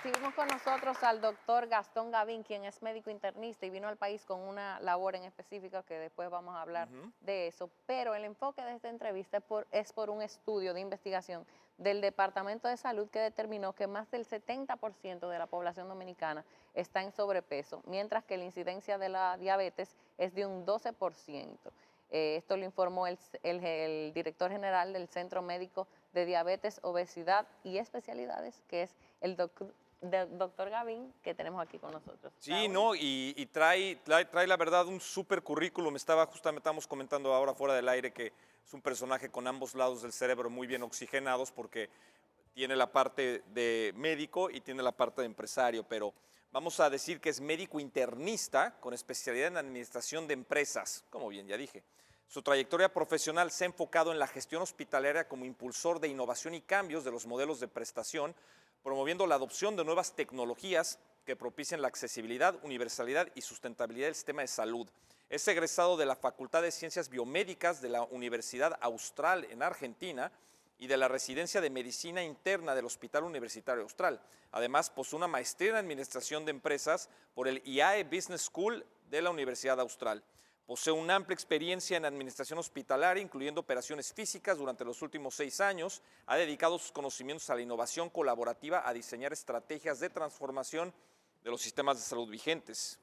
recibimos con nosotros al doctor Gastón Gavín, quien es médico internista y vino al país con una labor en específica que después vamos a hablar de eso. Pero el enfoque de esta entrevista es por un estudio de investigación del Departamento de Salud que determinó que más del 70% de la población dominicana está en sobrepeso, mientras que la incidencia de la diabetes es de un 12%. Esto lo informó el director general del Centro Médico de Diabetes, Obesidad y Especialidades, que es el doctor Gavín, que tenemos aquí con nosotros. Sí, ¿no? Y trae la verdad un súper currículum. Estábamos comentando ahora fuera del aire que es un personaje con ambos lados del cerebro muy bien oxigenados porque tiene la parte de médico y tiene la parte de empresario, pero vamos a decir que es médico internista con especialidad en administración de empresas, como bien ya dije. Su trayectoria profesional se ha enfocado en la gestión hospitalaria como impulsor de innovación y cambios de los modelos de prestación, promoviendo la adopción de nuevas tecnologías que propicien la accesibilidad, universalidad y sustentabilidad del sistema de salud. Es egresado de la Facultad de Ciencias Biomédicas de la Universidad Austral en Argentina y de la Residencia de Medicina Interna del Hospital Universitario Austral. Además, posee una maestría en Administración de Empresas por el IAE Business School de la Universidad Austral. Posee una amplia experiencia en administración hospitalaria, incluyendo operaciones físicas durante los últimos 6 años. Ha dedicado sus conocimientos a la innovación colaborativa, a diseñar estrategias de transformación de los sistemas de salud vigentes.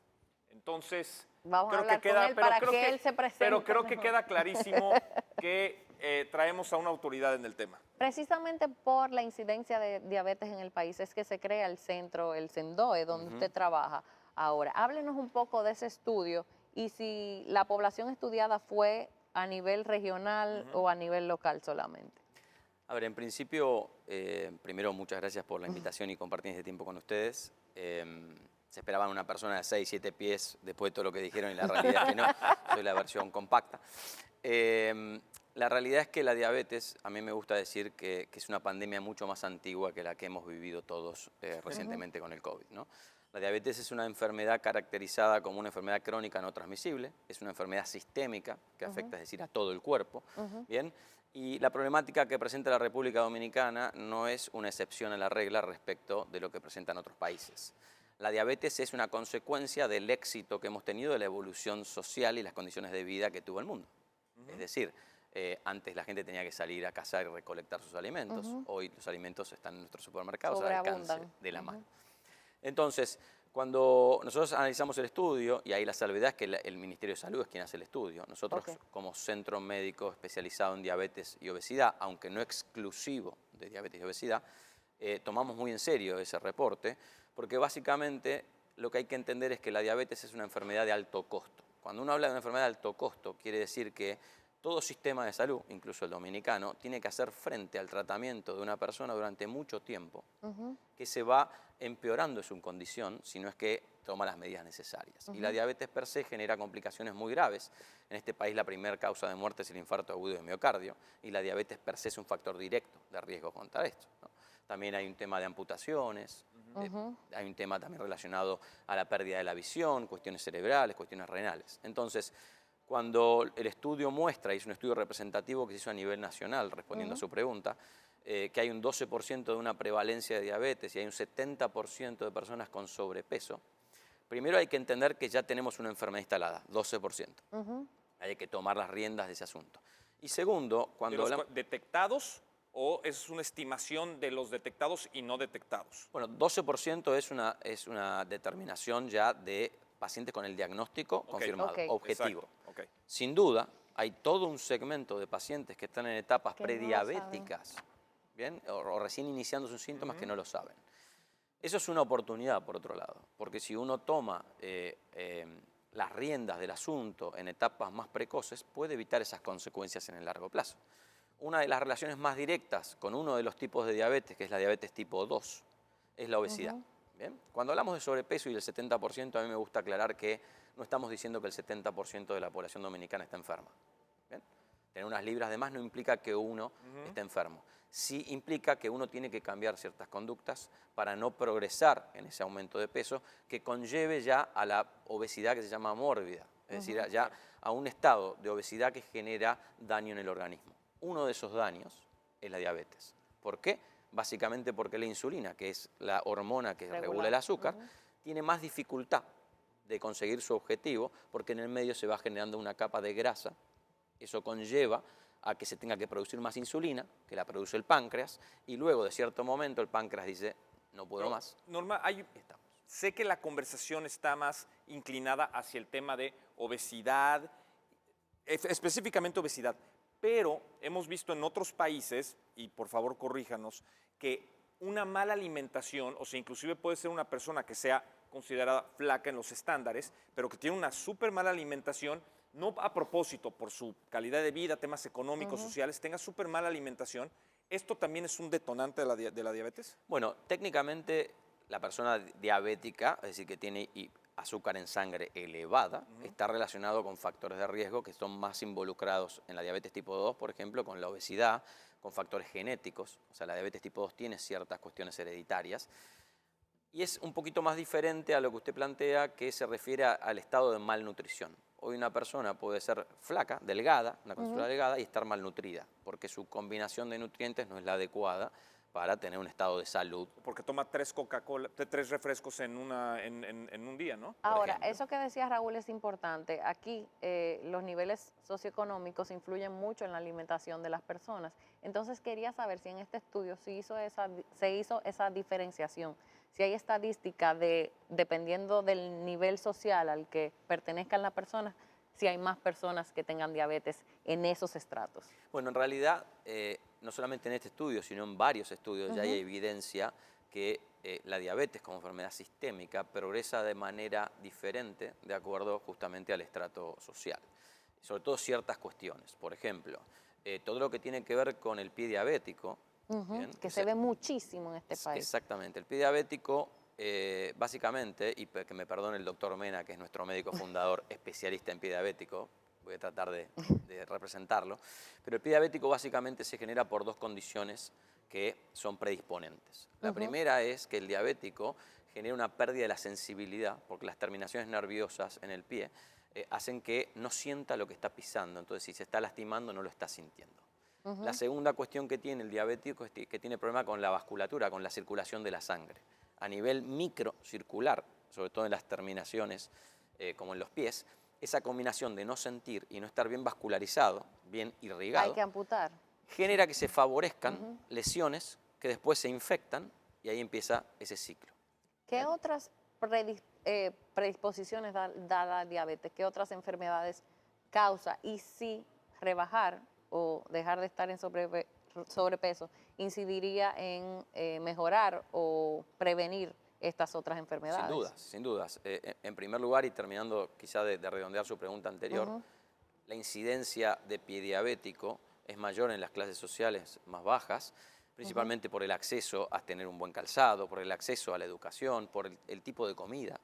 Entonces, vamos a hablar con él para que él se presente. Pero creo que queda clarísimo que traemos a una autoridad en el tema. Precisamente por la incidencia de diabetes en el país es que se crea el centro, el CENDOE, donde usted trabaja ahora. Háblenos un poco de ese estudio y si la población estudiada fue a nivel regional o a nivel local solamente. A ver, en principio, primero muchas gracias por la invitación y compartir este tiempo con ustedes. Se esperaban una persona de 6, 7 pies después de todo lo que dijeron y la realidad es que no, soy la versión compacta. La realidad es que la diabetes, a mí me gusta decir que es una pandemia mucho más antigua que la que hemos vivido todos recientemente con el COVID, ¿no? La diabetes es una enfermedad caracterizada como una enfermedad crónica no transmisible, es una enfermedad sistémica que afecta, es decir, a todo el cuerpo, ¿bien? Y la problemática que presenta la República Dominicana no es una excepción a la regla respecto de lo que presentan otros países. La diabetes es una consecuencia del éxito que hemos tenido de la evolución social y las condiciones de vida que tuvo el mundo. Es decir, antes la gente tenía que salir a cazar y recolectar sus alimentos, hoy los alimentos están en nuestros supermercados al alcance de la mano. Entonces, cuando nosotros analizamos el estudio, y ahí la salvedad es que el Ministerio de Salud es quien hace el estudio, nosotros como centro médico especializado en diabetes y obesidad, aunque no exclusivo de diabetes y obesidad, tomamos muy en serio ese reporte, porque básicamente lo que hay que entender es que la diabetes es una enfermedad de alto costo. Cuando uno habla de una enfermedad de alto costo, quiere decir que todo sistema de salud, incluso el dominicano, tiene que hacer frente al tratamiento de una persona durante mucho tiempo, que se va empeorando su condición si no es que toma las medidas necesarias. Y la diabetes per se genera complicaciones muy graves. En este país la primera causa de muerte es el infarto agudo de miocardio y la diabetes per se es un factor directo de riesgo contra esto, ¿no? También hay un tema de amputaciones, hay un tema también relacionado a la pérdida de la visión, cuestiones cerebrales, cuestiones renales. Entonces, cuando el estudio muestra, y es un estudio representativo que se hizo a nivel nacional, respondiendo a su pregunta, que hay un 12% de una prevalencia de diabetes y hay un 70% de personas con sobrepeso, primero hay que entender que ya tenemos una enfermedad instalada, 12%. Hay que tomar las riendas de ese asunto. Y segundo, cuando hablamos... ¿Detectados o es una estimación de los detectados y no detectados? Bueno, 12% es una determinación ya de pacientes con el diagnóstico confirmado, objetivo. Sin duda, hay todo un segmento de pacientes que están en etapas prediabéticas, ¿bien? O recién iniciando sus síntomas que no lo saben. Eso es una oportunidad, por otro lado, porque si uno toma las riendas del asunto en etapas más precoces, puede evitar esas consecuencias en el largo plazo. Una de las relaciones más directas con uno de los tipos de diabetes, que es la diabetes tipo 2, es la obesidad. ¿Bien? Cuando hablamos de sobrepeso y del 70%, a mí me gusta aclarar que no estamos diciendo que el 70% de la población dominicana está enferma. ¿Bien? Tener unas libras de más no implica que uno esté enfermo. Sí implica que uno tiene que cambiar ciertas conductas para no progresar en ese aumento de peso que conlleve ya a la obesidad que se llama mórbida, es decir, ya a un estado de obesidad que genera daño en el organismo. Uno de esos daños es la diabetes. ¿Por qué? básicamente porque la insulina, que es la hormona que Regular. regula el azúcar, tiene más dificultad de conseguir su objetivo porque en el medio se va generando una capa de grasa. Eso conlleva a que se tenga que producir más insulina, que la produce el páncreas, y luego de cierto momento el páncreas dice, no puedo más. Norma, Estamos. sé que la conversación está más inclinada hacia el tema de obesidad, específicamente obesidad, pero hemos visto en otros países, y por favor corríjanos, que una mala alimentación, o sea, inclusive puede ser una persona que sea considerada flaca en los estándares, pero que tiene una súper mala alimentación, no a propósito, por su calidad de vida, temas económicos, sociales, tenga súper mala alimentación. ¿Esto también es un detonante de la diabetes? Bueno, técnicamente la persona diabética, es decir, que tiene azúcar en sangre elevada, está relacionado con factores de riesgo que son más involucrados en la diabetes tipo 2, por ejemplo, con la obesidad, con factores genéticos. O sea, la diabetes tipo 2 tiene ciertas cuestiones hereditarias. Y es un poquito más diferente a lo que usted plantea, que se refiere al estado de malnutrición. Hoy una persona puede ser flaca, delgada, una contextura delgada, y estar malnutrida, porque su combinación de nutrientes no es la adecuada para tener un estado de salud. Porque toma 3 Coca-Cola, 3 refrescos en un día, ¿no? Ahora, ejemplo. eso que decía Raúl es importante. Aquí los niveles socioeconómicos influyen mucho en la alimentación de las personas. Entonces quería saber si en este estudio se hizo esa diferenciación, si hay estadística de, dependiendo del nivel social al que pertenezcan las personas, si hay más personas que tengan diabetes en esos estratos. Bueno, en realidad, no solamente en este estudio, sino en varios estudios ya hay evidencia que la diabetes como enfermedad sistémica progresa de manera diferente de acuerdo justamente al estrato social. Sobre todo ciertas cuestiones. Por ejemplo, todo lo que tiene que ver con el pie diabético. Bien, Que se ve muchísimo en este país. Exactamente. El pie diabético, básicamente, y que me perdone el doctor Mena, que es nuestro médico fundador, especialista en pie diabético, voy a tratar de representarlo, pero el pie diabético básicamente se genera por dos condiciones que son predisponentes. La primera es que el diabético genera una pérdida de la sensibilidad, porque las terminaciones nerviosas en el pie hacen que no sienta lo que está pisando, entonces si se está lastimando no lo está sintiendo. La segunda cuestión que tiene el diabético es que tiene problema con la vasculatura, con la circulación de la sangre. A nivel microcircular, sobre todo en las terminaciones como en los pies, esa combinación de no sentir y no estar bien vascularizado, bien irrigado, Hay que amputar. genera que se favorezcan lesiones que después se infectan y ahí empieza ese ciclo. ¿Qué otras predisposiciones da la diabetes? ¿Qué otras enfermedades causa? Y si rebajar o dejar de estar en sobrepeso incidiría en mejorar o prevenir estas otras enfermedades. Sin dudas, sin dudas. En primer lugar, y terminando quizá de redondear su pregunta anterior, la incidencia de pie diabético es mayor en las clases sociales más bajas, principalmente por el acceso a tener un buen calzado, por el acceso a la educación, por el tipo de comida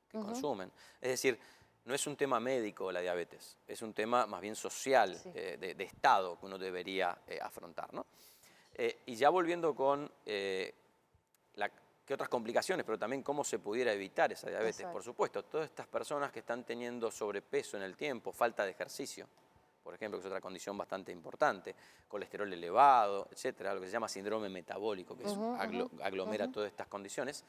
que consumen. Es decir, no es un tema médico la diabetes, es un tema más bien social, de estado que uno debería afrontar, ¿no? Y ya volviendo con qué otras complicaciones, pero también cómo se pudiera evitar esa diabetes. Exacto. Por supuesto, todas estas personas que están teniendo sobrepeso en el tiempo, falta de ejercicio, por ejemplo, que es otra condición bastante importante, colesterol elevado, etcétera, lo que se llama síndrome metabólico, que aglomera todas estas condiciones.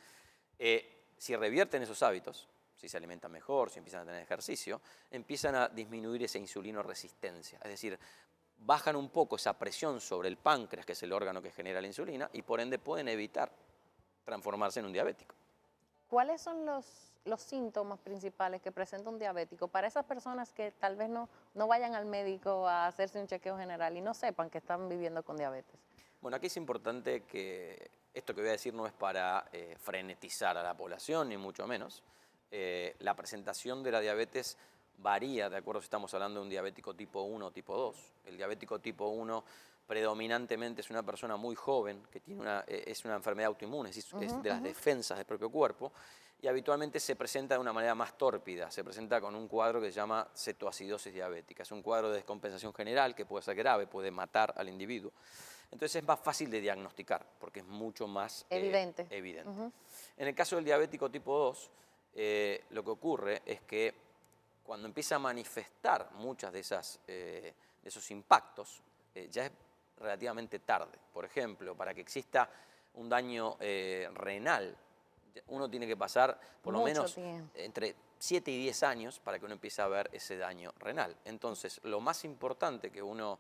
Si revierten esos hábitos, si se alimentan mejor, si empiezan a tener ejercicio, empiezan a disminuir esa insulinoresistencia. Es decir, bajan un poco esa presión sobre el páncreas, que es el órgano que genera la insulina, y por ende pueden evitar transformarse en un diabético. ¿Cuáles son los síntomas principales que presenta un diabético para esas personas que tal vez no vayan al médico a hacerse un chequeo general y no sepan que están viviendo con diabetes? Bueno, aquí es importante que esto que voy a decir no es para frenetizar a la población, ni mucho menos. La presentación de la diabetes varía de acuerdo si estamos hablando de un diabético tipo 1 o tipo 2. El diabético tipo 1 predominantemente es una persona muy joven que tiene es una enfermedad autoinmune, es de las defensas del propio cuerpo, y habitualmente se presenta de una manera más tórpida, se presenta con un cuadro que se llama cetoacidosis diabética. Es un cuadro de descompensación general que puede ser grave, puede matar al individuo. Entonces es más fácil de diagnosticar porque es mucho más evidente. En el caso del diabético tipo 2, lo que ocurre es que cuando empieza a manifestar muchas de esos impactos, ya es relativamente tarde. Por ejemplo, para que exista un daño renal, uno tiene que pasar por lo Mucho menos tiempo. entre 7 y 10 años para que uno empiece a ver ese daño renal. Entonces, lo más importante que uno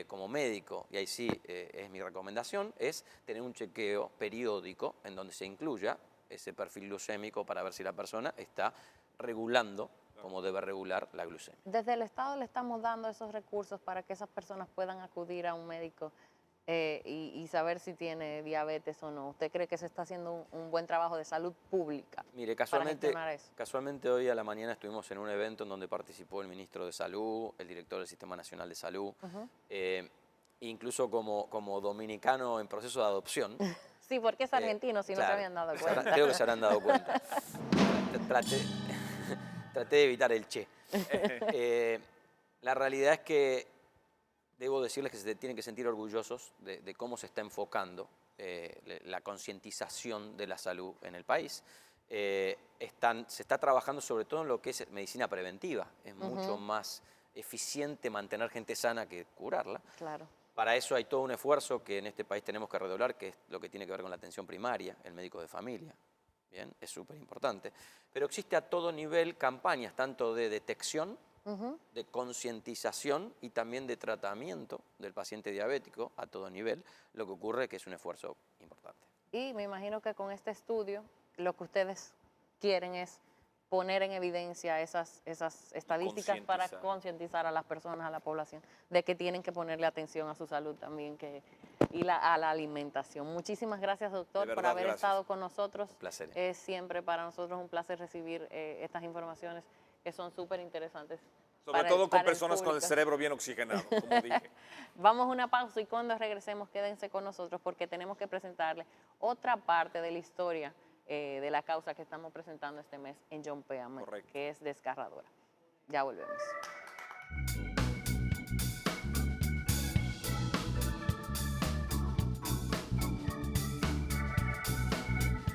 como médico, y ahí sí es mi recomendación, es tener un chequeo periódico en donde se incluya ese perfil glucémico para ver si la persona está regulando como debe regular la glucemia. Desde el Estado le estamos dando esos recursos para que esas personas puedan acudir a un médico y saber si tiene diabetes o no. ¿Usted cree que se está haciendo un buen trabajo de salud pública Mire, para gestionar eso? casualmente hoy a la mañana estuvimos en un evento en donde participó el ministro de Salud, el director del Sistema Nacional de Salud, incluso como dominicano en proceso de adopción. Sí, porque es argentino, si no se Claro, habían dado cuenta. creo que se habrán dado cuenta. Traté, traté de evitar el che. La realidad es que debo decirles que se tienen que sentir orgullosos de cómo se está enfocando la concientización de la salud en el país. Se está trabajando sobre todo en lo que es medicina preventiva. Es mucho más eficiente mantener gente sana que curarla. Claro. Para eso hay todo un esfuerzo que en este país tenemos que redoblar, que es lo que tiene que ver con la atención primaria, el médico de familia. Bien, es súper importante. Pero existe a todo nivel campañas, tanto de detección, de concientización y también de tratamiento del paciente diabético a todo nivel. Lo que ocurre es que es un esfuerzo importante. Y me imagino que con este estudio lo que ustedes quieren es poner en evidencia esas estadísticas para concientizar a las personas, a la población, de que tienen que ponerle atención a su salud también a la alimentación. Muchísimas gracias, doctor, por haber estado con nosotros. Un placer. Es siempre para nosotros un placer recibir estas informaciones que son súper interesantes. Sobre todo con personas con el cerebro bien oxigenado, como dije. Vamos a una pausa y cuando regresemos quédense con nosotros porque tenemos que presentarles otra parte de la historia de la causa que estamos presentando este mes en John Péame, que es desgarradora. Ya volvemos.